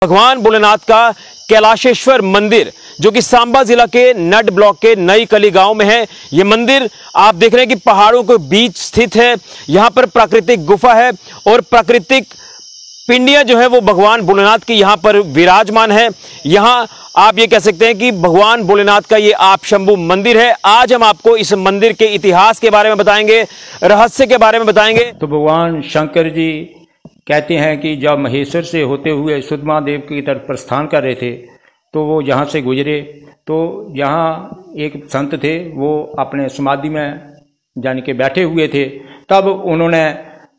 भगवान भोलेनाथ का कैलाशेश्वर मंदिर जो कि सांबा जिला के नड ब्लॉक के नई कली गांव में है। यह मंदिर आप देख रहे हैं कि पहाड़ों के बीच स्थित है। यहां पर प्राकृतिक गुफा है और प्राकृतिक पिंडियां जो है वो भगवान भोलेनाथ की यहां पर विराजमान है। यहां आप ये कह सकते हैं कि भगवान भोलेनाथ का ये आप शंभु मंदिर है। आज हम आपको इस मंदिर के इतिहास के बारे में बताएंगे, रहस्य के बारे में बताएंगे। तो भगवान शंकर जी कहते हैं कि जब महेश्वर से होते हुए सुद्धमहादेव की तरफ प्रस्थान कर रहे थे तो वो यहाँ से गुजरे, तो यहाँ एक संत थे, वो अपने समाधि में यानी कि बैठे हुए थे। तब उन्होंने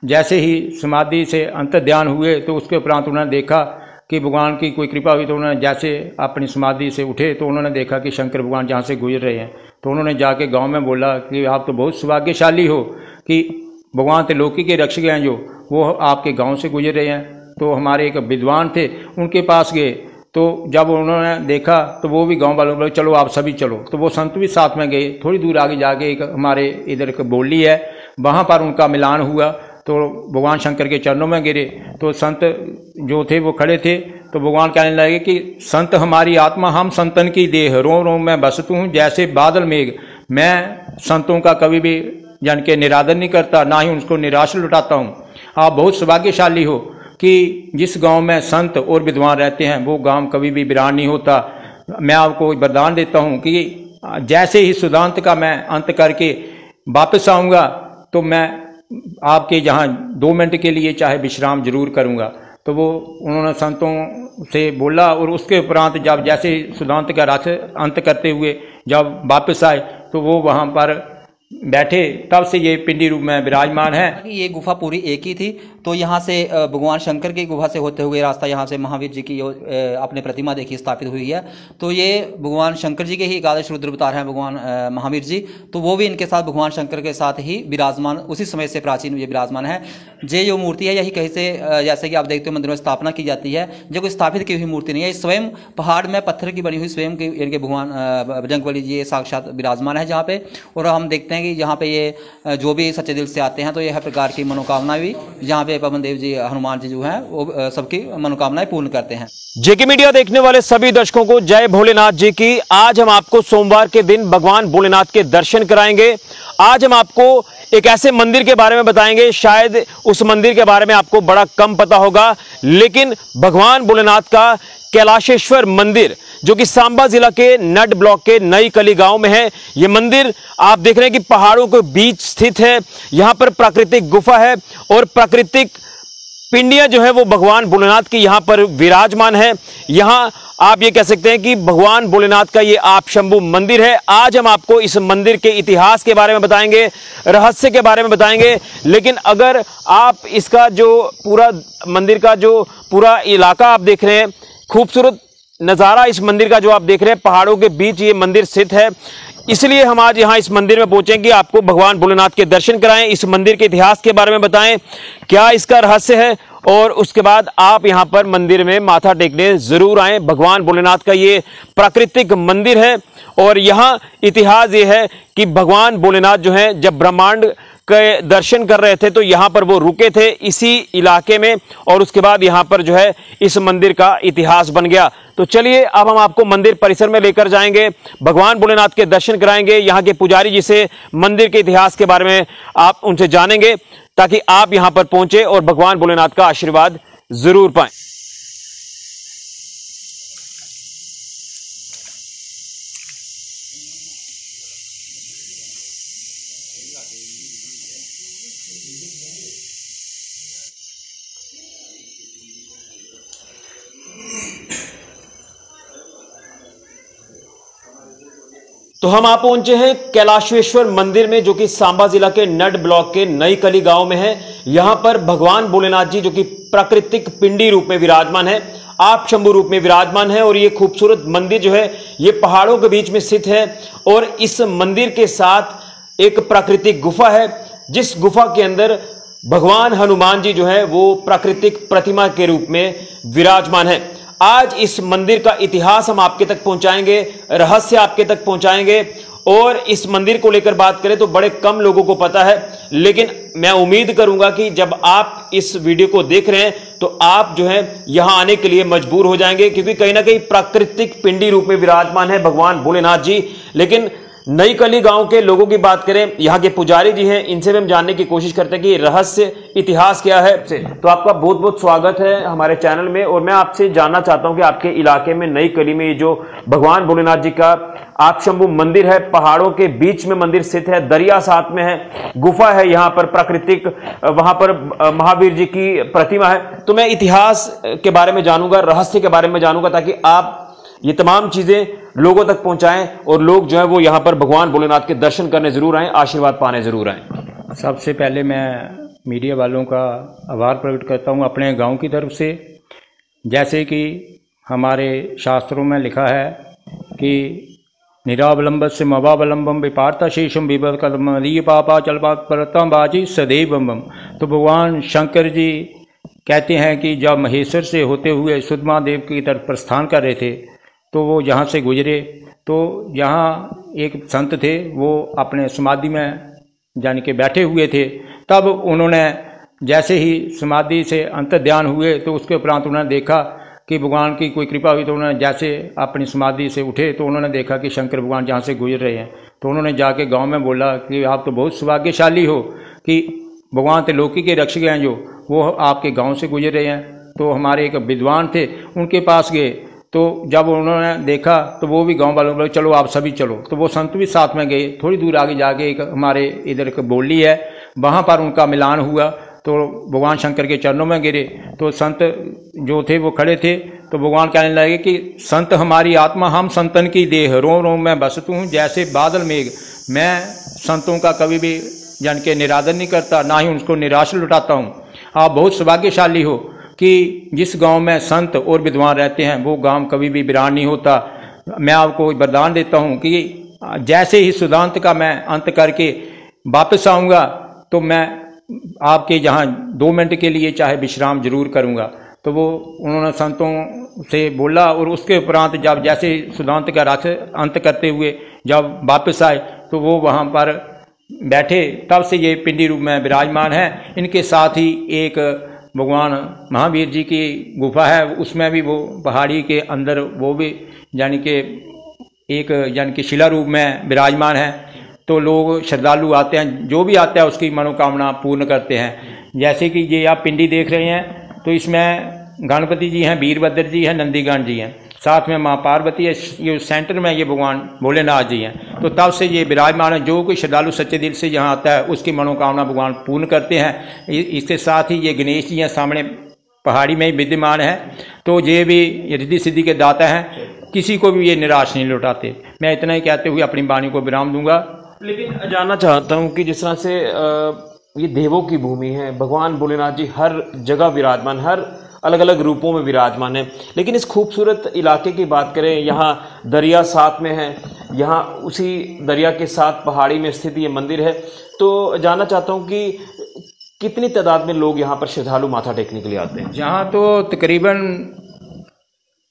जैसे ही समाधि से अंतर ध्यान हुए तो उसके उपरांत उन्होंने देखा कि भगवान की कोई कृपा हुई, तो उन्होंने जैसे अपनी समाधि से उठे तो उन्होंने देखा कि शंकर भगवान जहाँ से गुजर रहे हैं। तो उन्होंने जाके गांव में बोला कि आप तो बहुत सौभाग्यशाली हो कि भगवान त्रिलोकी के रक्षक हैं, जो वो आपके गांव से गुजर रहे हैं। तो हमारे एक विद्वान थे, उनके पास गए, तो जब उन्होंने देखा तो वो भी गांव वालों बोले चलो आप सभी चलो। तो वो संत भी साथ में गए। थोड़ी दूर आगे जाके एक हमारे इधर एक बोली है, वहाँ पर उनका मिलान हुआ तो भगवान शंकर के चरणों में गिरे। तो संत जो थे वो खड़े थे, तो भगवान कहने लगे कि संत हमारी आत्मा, हम संतन की देह, रोम रोम में बसतू हूँ जैसे बादल मेघ। मैं संतों का कभी भी यानी कि निरादर नहीं करता, ना ही उनको निराश लुटाता हूँ। आप बहुत सौभाग्यशाली हो कि जिस गांव में संत और विद्वान रहते हैं वो गांव कभी भी वीरान नहीं होता। मैं आपको वरदान देता हूँ कि जैसे ही सुदांत का मैं अंत करके वापस आऊँगा तो मैं आपके यहाँ 2 मिनट के लिए चाहे विश्राम जरूर करूँगा। तो वो उन्होंने संतों से बोला और उसके उपरांत जब जैसे सुदांत का रथ अंत करते हुए जब वापस आए तो वो वहाँ पर बैठे, तब से ये पिंडी रूप में विराजमान है। ये गुफा पूरी एक ही थी, तो यहाँ से भगवान शंकर की गुफा से होते हुए रास्ता यहाँ से महावीर जी की अपने प्रतिमा देखी स्थापित हुई है। तो ये भगवान शंकर जी के ही एकादश रुद्र अवतार हैं भगवान महावीर जी, तो वो भी इनके साथ भगवान शंकर के साथ ही विराजमान, उसी समय से प्राचीन ये विराजमान है। ये जो मूर्ति है यही कहीं से जैसे कि आप देखते हो मंदिर में स्थापना की जाती है, जो कोई स्थापित की हुई मूर्ति नहीं है। स्वयं पहाड़ में पत्थर की बनी हुई स्वयं के इनके भगवान बजरंगबली जी साक्षात विराजमान है जहाँ पे। और हम देखते हैं कि यहाँ पे ये जो भी सच्चे दिल से आते हैं तो यह प्रकार की मनोकामना भी यहाँ पे पवन देव जी, हनुमान जी जो हैं वो सबकी मनोकामनाएं पूर्ण करते हैं। जेके मीडिया देखने वाले सभी दर्शकों को जय भोलेनाथ जी की। आज हम आपको सोमवार के दिन भगवान भोलेनाथ के दर्शन कराएंगे। आज हम आपको एक ऐसे मंदिर के बारे में बताएंगे, शायद उस मंदिर के बारे में आपको बड़ा कम पता होगा, लेकिन भगवान भोलेनाथ का कैलाशेश्वर मंदिर जो कि सांबा जिला के नड ब्लॉक के नई कली गांव में है। यह मंदिर आप देख रहे हैं कि पहाड़ों के बीच स्थित है। यहां पर प्राकृतिक गुफा है और प्राकृतिक पिंडियां जो है वो भगवान भोलेनाथ की यहां पर विराजमान है। यहां आप ये कह सकते हैं कि भगवान भोलेनाथ का ये आप शंभु मंदिर है। आज हम आपको इस मंदिर के इतिहास के बारे में बताएंगे, रहस्य के बारे में बताएंगे। लेकिन अगर आप इसका जो पूरा मंदिर का जो पूरा इलाका आप देख रहे हैं, खूबसूरत नज़ारा इस मंदिर का जो आप देख रहे हैं, पहाड़ों के बीच ये मंदिर स्थित है। इसलिए हम आज यहाँ इस मंदिर में पहुंचेंगे, आपको भगवान भोलेनाथ के दर्शन कराएं, इस मंदिर के इतिहास के बारे में बताएं, क्या इसका रहस्य है, और उसके बाद आप यहाँ पर मंदिर में माथा टेकने जरूर आएं। भगवान भोलेनाथ का ये प्राकृतिक मंदिर है और यहाँ इतिहास ये है कि भगवान भोलेनाथ जो है जब ब्रह्मांड के दर्शन कर रहे थे तो यहाँ पर वो रुके थे इसी इलाके में, और उसके बाद यहाँ पर जो है इस मंदिर का इतिहास बन गया। तो चलिए अब हम आपको मंदिर परिसर में लेकर जाएंगे, भगवान भोलेनाथ के दर्शन कराएंगे। यहाँ के पुजारी जी से मंदिर के इतिहास के बारे में आप उनसे जानेंगे ताकि आप यहाँ पर पहुंचे और भगवान भोलेनाथ का आशीर्वाद जरूर पाएं। तो हम आप पहुंचे हैं कैलाशेश्वर मंदिर में जो कि सांबा जिला के नड ब्लॉक के नई कली गांव में है। यहां पर भगवान भोलेनाथ जी जो कि प्राकृतिक पिंडी रूप में विराजमान है, आप शंभु रूप में विराजमान है। और ये खूबसूरत मंदिर जो है ये पहाड़ों के बीच में स्थित है और इस मंदिर के साथ एक प्राकृतिक गुफा है, जिस गुफा के अंदर भगवान हनुमान जी जो है वो प्राकृतिक प्रतिमा के रूप में विराजमान है। आज इस मंदिर का इतिहास हम आपके तक पहुंचाएंगे, रहस्य आपके तक पहुंचाएंगे और इस मंदिर को लेकर बात करें तो बड़े कम लोगों को पता है, लेकिन मैं उम्मीद करूंगा कि जब आप इस वीडियो को देख रहे हैं तो आप जो है यहां आने के लिए मजबूर हो जाएंगे, क्योंकि कहीं ना कहीं प्राकृतिक पिंडी रूप में विराजमान है भगवान भोलेनाथ जी। लेकिन नई कली गांव के लोगों की बात करें, यहाँ के पुजारी जी हैं, इनसे भी हम जानने की कोशिश करते हैं कि रहस्य इतिहास क्या है। तो आपका बहुत बहुत स्वागत है हमारे चैनल में, और मैं आपसे जानना चाहता हूं कि आपके इलाके में नई कली में ये जो भगवान भोलेनाथ जी का आपशंभु मंदिर है, पहाड़ों के बीच में मंदिर स्थित है, दरिया साथ में है, गुफा है यहाँ पर प्राकृतिक, वहां पर महावीर जी की प्रतिमा है। तो मैं इतिहास के बारे में जानूंगा, रहस्य के बारे में जानूंगा, ताकि आप ये तमाम चीजें लोगों तक पहुंचाएं और लोग जो है वो यहां पर भगवान भोलेनाथ के दर्शन करने जरूर आए, आशीर्वाद पाने जरूर आए। सबसे पहले मैं मीडिया वालों का आभार प्रकट करता हूं अपने गांव की तरफ से। जैसे कि हमारे शास्त्रों में लिखा है कि निरावलंबत से मवावलंबम विपार्ता शेषम विपद कदम अदीय पापा चलपात परतम बाजी सदैव बम। तो भगवान शंकर जी कहते हैं कि जब महेश्वर से होते हुए सुदामा देव की तरफ प्रस्थान कर रहे थे, तो वो यहाँ से गुजरे, तो यहाँ एक संत थे, वो अपने समाधि में यानी कि बैठे हुए थे। तब उन्होंने जैसे ही समाधि से अंतर्ध्यान हुए तो उसके उपरांत उन्होंने देखा कि भगवान की कोई कृपा हुई, तो उन्होंने जैसे अपनी समाधि से उठे तो उन्होंने देखा कि शंकर भगवान जहाँ से गुजर रहे हैं। तो उन्होंने जाके गांव में बोला कि आप तो बहुत सौभाग्यशाली हो कि भगवान त्रिलोकी के रक्षक हैं जो वो आपके गांव से गुजर रहे हैं। तो हमारे एक विद्वान थे, उनके पास गए, तो जब उन्होंने देखा तो वो भी गांव वालों को बोले चलो आप सभी चलो। तो वो संत भी साथ में गए। थोड़ी दूर आगे जाके एक हमारे इधर एक बोली है, वहाँ पर उनका मिलान हुआ, तो भगवान शंकर के चरणों में गिरे। तो संत जो थे वो खड़े थे, तो भगवान कहने लगे कि संत हमारी आत्मा, हम संतन की देह, रोम रोम में बसतू हूँ जैसे बादल मेघ। मैं संतों का कभी भी यानी कि निरादर नहीं करता, ना ही उनको निराश लुटाता हूँ। आप बहुत सौभाग्यशाली हो कि जिस गांव में संत और विद्वान रहते हैं वो गांव कभी भी वीरान नहीं होता। मैं आपको वरदान देता हूँ कि जैसे ही सुदांत का मैं अंत करके वापस आऊँगा तो मैं आपके यहाँ 2 मिनट के लिए चाहे विश्राम जरूर करूँगा। तो वो उन्होंने संतों से बोला, और उसके उपरांत जब जैसे सुदांत का रथ अंत करते हुए जब वापस आए तो वो वहाँ पर बैठे। तब से ये पिंडी रूप में विराजमान है। इनके साथ ही एक भगवान महावीर जी की गुफा है, उसमें भी वो पहाड़ी के अंदर वो भी यानी कि एक यानी कि शिला रूप में विराजमान है। तो लोग श्रद्धालु आते हैं, जो भी आता है उसकी मनोकामना पूर्ण करते हैं। जैसे कि ये आप पिंडी देख रहे हैं, तो इसमें गणपति जी हैं, वीरभद्र जी हैं, नंदीगण जी हैं, साथ में माँ पार्वती है। ये सेंटर में ये भगवान भोलेनाथ जी हैं। तो तब से ये विराजमान है। जो कोई श्रद्धालु सच्चे दिल से यहाँ आता है उसकी मनोकामना भगवान पूर्ण करते हैं। इसके साथ ही ये गणेश जी हैं, सामने पहाड़ी में ही विद्यमान है। तो ये भी रिद्धि सिद्धि के दाता हैं, किसी को भी ये निराश नहीं लौटाते। मैं इतना ही कहते हुए अपनी वाणी को विराम दूंगा। लेकिन जानना चाहता हूं कि जिस तरह से ये देवों की भूमि है, भगवान भोलेनाथ जी हर जगह विराजमान, हर अलग अलग रूपों में विराजमान है, लेकिन इस खूबसूरत इलाके की बात करें, यहाँ दरिया साथ में है, यहाँ उसी दरिया के साथ पहाड़ी में स्थित ये मंदिर है। तो जानना चाहता हूँ कि कितनी तादाद में लोग यहाँ पर श्रद्धालु माथा टेकने के लिए आते हैं? यहाँ तो तकरीबन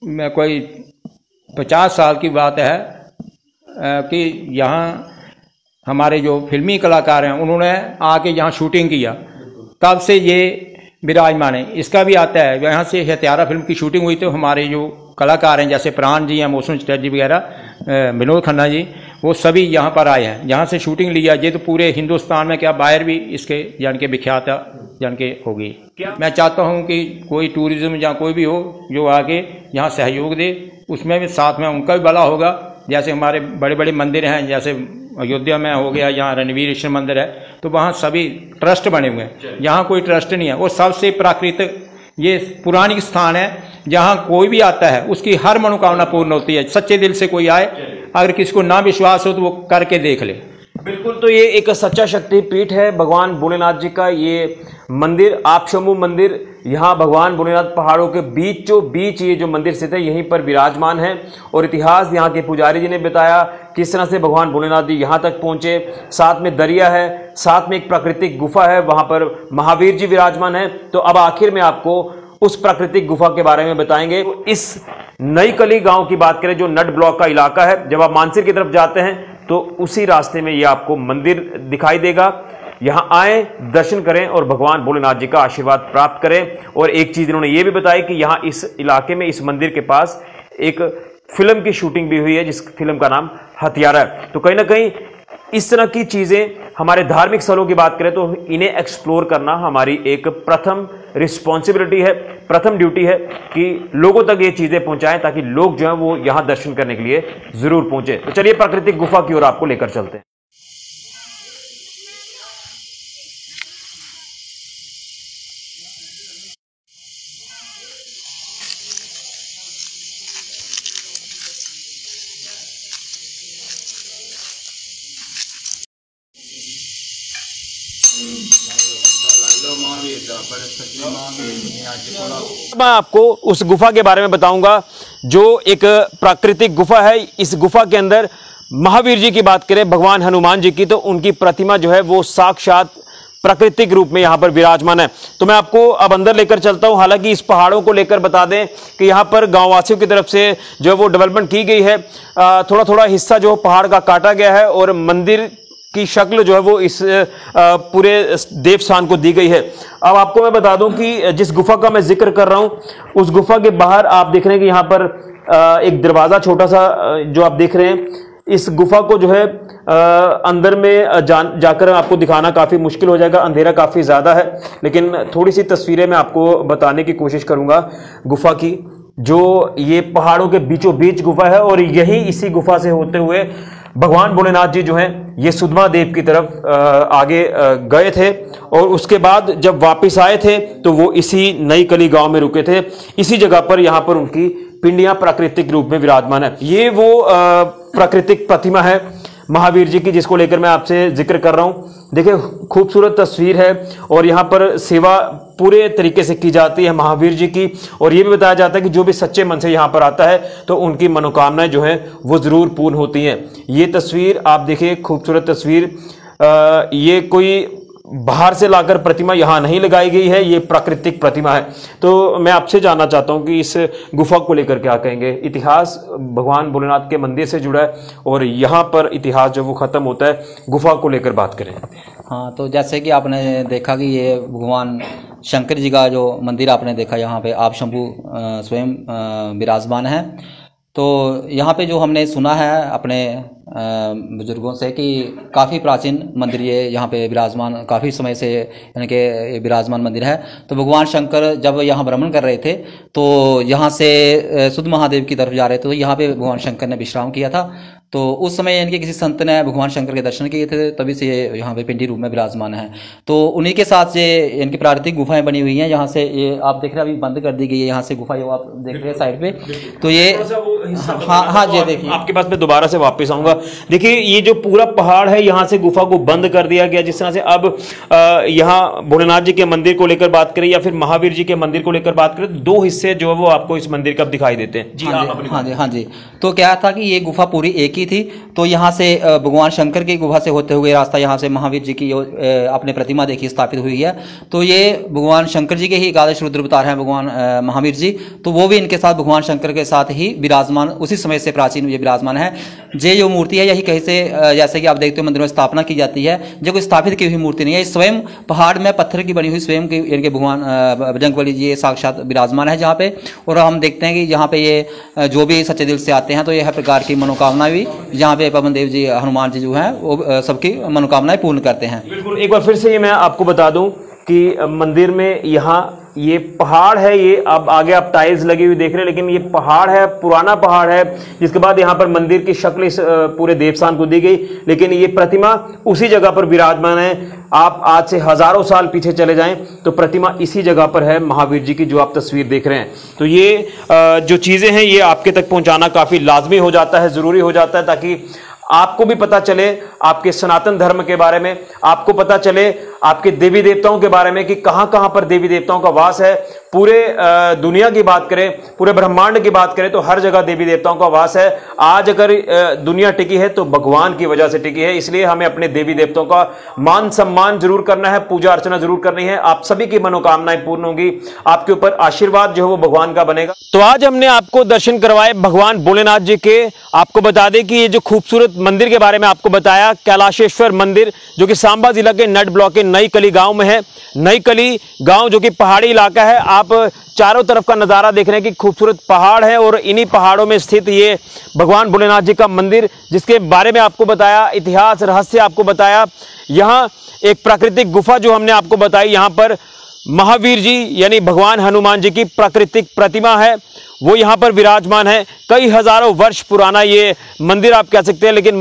मैं कोई 50 साल की बात है कि यहाँ हमारे जो फिल्मी कलाकार हैं उन्होंने आके यहाँ शूटिंग किया, तब से ये विराजमान है। इसका भी आता है, यहाँ से हत्यारा फिल्म की शूटिंग हुई, तो हमारे जो कलाकार हैं जैसे प्राण जी हैं, मौसम चटर्जी वगैरह, विनोद खन्ना जी, वो सभी यहाँ पर आए हैं, यहाँ से शूटिंग लिया। ये तो पूरे हिंदुस्तान में क्या बाहर भी इसके यानी कि विख्यात यानी कि होगी। क्या मैं चाहता हूँ कि कोई टूरिज्म या कोई भी हो जो आगे यहाँ सहयोग दे, उसमें भी साथ में उनका भी भला होगा। जैसे हमारे बड़े बड़े मंदिर हैं, जैसे अयोध्या में हो गया, यहाँ रणवीरेश्वर मंदिर है, तो वहाँ सभी ट्रस्ट बने हुए हैं। यहाँ कोई ट्रस्ट नहीं है। वो सबसे प्राकृतिक ये पुरानी स्थान है, जहाँ कोई भी आता है उसकी हर मनोकामना पूर्ण होती है। सच्चे दिल से कोई आए, अगर किसी को ना विश्वास हो तो वो करके देख ले। बिल्कुल, तो ये एक सच्चा शक्ति पीठ है भगवान भोलेनाथ जी का ये मंदिर, आपशंभु मंदिर। यहाँ भगवान भोलेनाथ पहाड़ों के बीचों बीच ये जो मंदिर स्थित है यहीं पर विराजमान है। और इतिहास यहाँ के पुजारी जी ने बताया किस तरह से भगवान भोलेनाथ जी यहाँ तक पहुंचे। साथ में दरिया है, साथ में एक प्राकृतिक गुफा है, वहां पर महावीर जी विराजमान है। तो अब आखिर में आपको उस प्राकृतिक गुफा के बारे में बताएंगे। इस नई कली गांव की बात करें, जो नट ब्लॉक का इलाका है, जब आप मानसिर की तरफ जाते हैं तो उसी रास्ते में ये आपको मंदिर दिखाई देगा। यहां आए, दर्शन करें और भगवान भोलेनाथ जी का आशीर्वाद प्राप्त करें। और एक चीज इन्होंने ये भी बताई कि यहां इस इलाके में, इस मंदिर के पास एक फिल्म की शूटिंग भी हुई है, जिस फिल्म का नाम हथियारा है। तो कहीं ना कहीं इस तरह की चीजें, हमारे धार्मिक स्थलों की बात करें तो इन्हें एक्सप्लोर करना हमारी एक प्रथम रिस्पॉन्सिबिलिटी है, प्रथम ड्यूटी है कि लोगों तक ये चीजें पहुंचाएं, ताकि लोग जो है वो यहां दर्शन करने के लिए जरूर पहुंचे। तो चलिए प्राकृतिक गुफा की ओर आपको लेकर चलते हैं। मैं आपको उस गुफा के बारे में बताऊंगा जो एक प्राकृतिक गुफा है। इस गुफा के अंदर महावीर जी की बात करें, भगवान हनुमान जी की, तो उनकी प्रतिमा जो है वो साक्षात प्राकृतिक रूप में यहां पर विराजमान है। तो मैं आपको अब अंदर लेकर चलता हूं। हालांकि इस पहाड़ों को लेकर बता दें कि यहां पर गांववासियों की तरफ से जो है वो डेवलपमेंट की गई है। थोड़ा थोड़ा हिस्सा जो पहाड़ का काटा गया है और मंदिर की शक्ल जो है वो इस पूरे देवस्थान को दी गई है। अब आपको मैं बता दूं कि जिस गुफा का मैं जिक्र कर रहा हूं, उस गुफा के बाहर आप देख रहे हैं कि यहां पर एक दरवाजा छोटा सा जो आप देख रहे हैं, इस गुफा को जो है अंदर में जाकर आपको दिखाना काफी मुश्किल हो जाएगा, अंधेरा काफी ज्यादा है। लेकिन थोड़ी सी तस्वीरें मैं आपको बताने की कोशिश करूंगा गुफा की। जो ये पहाड़ों के बीचों बीच गुफा है और यही इसी गुफा से होते हुए भगवान भोलेनाथ जी जो हैं ये सुधमा देव की तरफ आगे गए थे और उसके बाद जब वापस आए थे तो वो इसी नई कली गांव में रुके थे। इसी जगह पर यहां पर उनकी पिंडियां प्राकृतिक रूप में विराजमान है। ये वो प्राकृतिक प्रतिमा है महावीर जी की, जिसको लेकर मैं आपसे जिक्र कर रहा हूं। देखिए खूबसूरत तस्वीर है और यहाँ पर सेवा पूरे तरीके से की जाती है महावीर जी की। और ये भी बताया जाता है कि जो भी सच्चे मन से यहाँ पर आता है तो उनकी मनोकामनाएं जो हैं वो जरूर पूर्ण होती हैं। ये तस्वीर आप देखिए, खूबसूरत तस्वीर। ये कोई बाहर से लाकर प्रतिमा यहाँ नहीं लगाई गई है, ये प्राकृतिक प्रतिमा है। तो मैं आपसे जानना चाहता हूँ कि इस गुफा को लेकर क्या कहेंगे। इतिहास भगवान भोलेनाथ के मंदिर से जुड़ा है और यहाँ पर इतिहास जो वो खत्म होता है। गुफा को लेकर बात करें। हाँ, तो जैसे कि आपने देखा कि ये भगवान शंकर जी का जो मंदिर आपने देखा, यहाँ पे आप शंभु स्वयं विराजमान है। तो यहाँ पे जो हमने सुना है अपने बुजुर्गों से कि काफ़ी प्राचीन मंदिर ये यहाँ पे विराजमान, काफ़ी समय से यानी कि विराजमान मंदिर है। तो भगवान शंकर जब यहाँ भ्रमण कर रहे थे तो यहाँ से सुध महादेव की तरफ जा रहे थे, तो यहाँ पे भगवान शंकर ने विश्राम किया था। तो उस समय इनके किसी संत ने भगवान शंकर के दर्शन किए थे, तभी से ये यहाँ पे पिंडी रूप में विराजमान है। तो उन्हीं के साथ से इनकी प्राकृतिक गुफाएं बनी हुई हैं। यहाँ से ये आप देख रहे हैं अभी बंद कर दी गई है, यहाँ से गुफा जो आप देख रहे हैं साइड पे। तो ये हाँ जी, देखिए आपके पास मैं दोबारा से वापस आऊंगा। देखिए ये जो पूरा पहाड़ है, यहाँ से गुफा को बंद कर दिया गया। जिस तरह से अब यहाँ भोलेनाथ जी के मंदिर को लेकर बात करें या फिर महावीर जी के मंदिर को लेकर बात करें, दो हिस्से जो है वो आपको इस मंदिर का दिखाई देते हैं। जी हाँ जी। तो क्या था कि ये गुफा पूरी एक ही थी। तो यहाँ से भगवान शंकर की गुफा से होते हुए रास्ता यहाँ से महावीर जी की अपने प्रतिमा देखी स्थापित हुई है। तो ये भगवान शंकर जी के ही एकादश रुद्र अवतार हैं भगवान महावीर जी। तो वो भी इनके साथ भगवान शंकर के साथ ही विराजमान, उसी समय से प्राचीन ये विराजमान है। ये जो मूर्ति है यही कहीं से जैसे कि आप देखते हो मंदिर में स्थापना की जाती है, जो कोई स्थापित की हुई मूर्ति नहीं है। स्वयं पहाड़ में पत्थर की बनी हुई स्वयं के इनके भगवान बजरंगबली जी साक्षात विराजमान है जहाँ पे। और हम देखते हैं कि यहाँ पे ये जो भी सच्चे दिल से आते हैं तो यह प्रकार की मनोकामना भी यहाँ पे पवन देव जी हनुमान जी जो हैं वो सबकी मनोकामनाएं पूर्ण करते हैं। बिल्कुल, एक बार फिर से ये मैं आपको बता दूं कि मंदिर में यहाँ ये पहाड़ है, ये अब आगे आप टाइल्स लगी हुई देख रहे हैं, लेकिन ये पहाड़ है, पुराना पहाड़ है। जिसके बाद यहाँ पर मंदिर की शक्ल इस पूरे देवस्थान को दी गई, लेकिन ये प्रतिमा उसी जगह पर विराजमान है। आप आज से हजारों साल पीछे चले जाएं तो प्रतिमा इसी जगह पर है महावीर जी की, जो आप तस्वीर देख रहे हैं। तो ये जो चीजें हैं ये आपके तक पहुंचाना काफी लाजमी हो जाता है, जरूरी हो जाता है, ताकि आपको भी पता चले आपके सनातन धर्म के बारे में, आपको पता चले आपके देवी देवताओं के बारे में कि कहां कहां पर देवी देवताओं का वास है। पूरे दुनिया की बात करें, पूरे ब्रह्मांड की बात करें तो हर जगह देवी देवताओं का वास है। आज अगर दुनिया टिकी है तो भगवान की वजह से टिकी है, इसलिए हमें अपने देवी देवताओं का मान सम्मान जरूर करना है, पूजा अर्चना जरूर करनी है। आप सभी की मनोकामनाएं पूर्ण होंगी, आपके ऊपर आशीर्वाद जो है वो भगवान का बनेगा। तो आज हमने आपको दर्शन करवाए भगवान भोलेनाथ जी के। आपको बता दें कि ये जो खूबसूरत मंदिर के बारे में आपको बताया, कैलाशेश्वर मंदिर, जो कि सांबा जिला के नड ब्लॉक के नई कली गांव में है। नई कली गांव जो कि पहाड़ी इलाका है। आप चारों तरफ का नजारा देख रहे हैं कि खूबसूरत पहाड़ है और इन्हीं पहाड़ों में स्थित ये भगवान भोलेनाथ जी का मंदिर, जिसके बारे में आपको बताया, इतिहास रहस्य आपको बताया। यहाँ एक प्राकृतिक गुफा जो हमने आपको बताई, यहाँ पर महावीर जी यानी भगवान हनुमान जी की प्राकृतिक प्रतिमा है, वो यहाँ पर विराजमान है। कई हजारों वर्ष पुराना ये मंदिर आप कह सकते हैं, लेकिन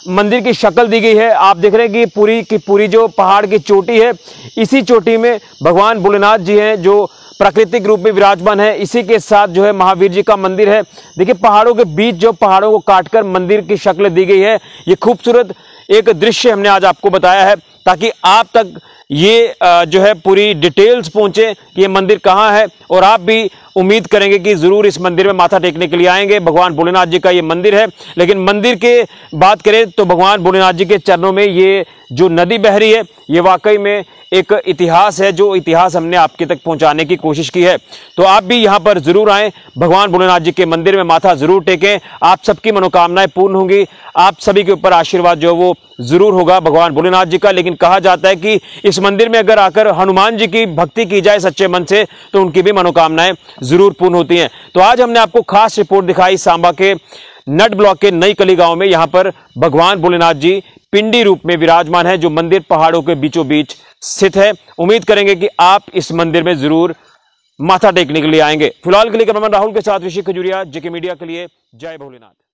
मंदिर की शक्ल दी गई है। आप देख रहे हैं कि पूरी जो पहाड़ की चोटी है, इसी चोटी में भगवान भोलेनाथ जी हैं जो प्राकृतिक रूप में विराजमान है। इसी के साथ जो है महावीर जी का मंदिर है। देखिए पहाड़ों के बीच जो पहाड़ों को काटकर मंदिर की शक्ल दी गई है। ये खूबसूरत एक दृश्य हमने आज आपको बताया है ताकि आप तक ये जो है पूरी डिटेल्स पहुंचे कि ये मंदिर कहाँ है, और आप भी उम्मीद करेंगे कि जरूर इस मंदिर में माथा टेकने के लिए आएंगे। भगवान भोलेनाथ जी का ये मंदिर है। लेकिन मंदिर के बात करें तो भगवान भोलेनाथ जी के चरणों में ये जो नदी बह रही है, ये वाकई में एक इतिहास है, जो इतिहास हमने आपके तक पहुंचाने की कोशिश की है। तो आप भी यहाँ पर जरूर आएं, भगवान भोलेनाथ जी के मंदिर में माथा जरूर टेकें, आप सबकी मनोकामनाएं पूर्ण होंगी, आप सभी के ऊपर आशीर्वाद जो वो जरूर होगा भगवान भोलेनाथ जी का। लेकिन कहा जाता है कि इस मंदिर में अगर आकर हनुमान जी की भक्ति की जाए सच्चे मन से तो उनकी भी मनोकामनाएं जरूर पूर्ण होती हैं। तो आज हमने आपको खास रिपोर्ट दिखाई सांबा के नड ब्लॉक के नई कली गांव में। यहाँ पर भगवान भोलेनाथ जी पिंडी रूप में विराजमान है, जो मंदिर पहाड़ों के बीचों बीच स्थित है। उम्मीद करेंगे कि आप इस मंदिर में जरूर माथा टेकने के लिए आएंगे। फिलहाल के लिए कैमरामैन राहुल के साथ ऋषि खजूरिया, जेके मीडिया के लिए। जय भोलेनाथ।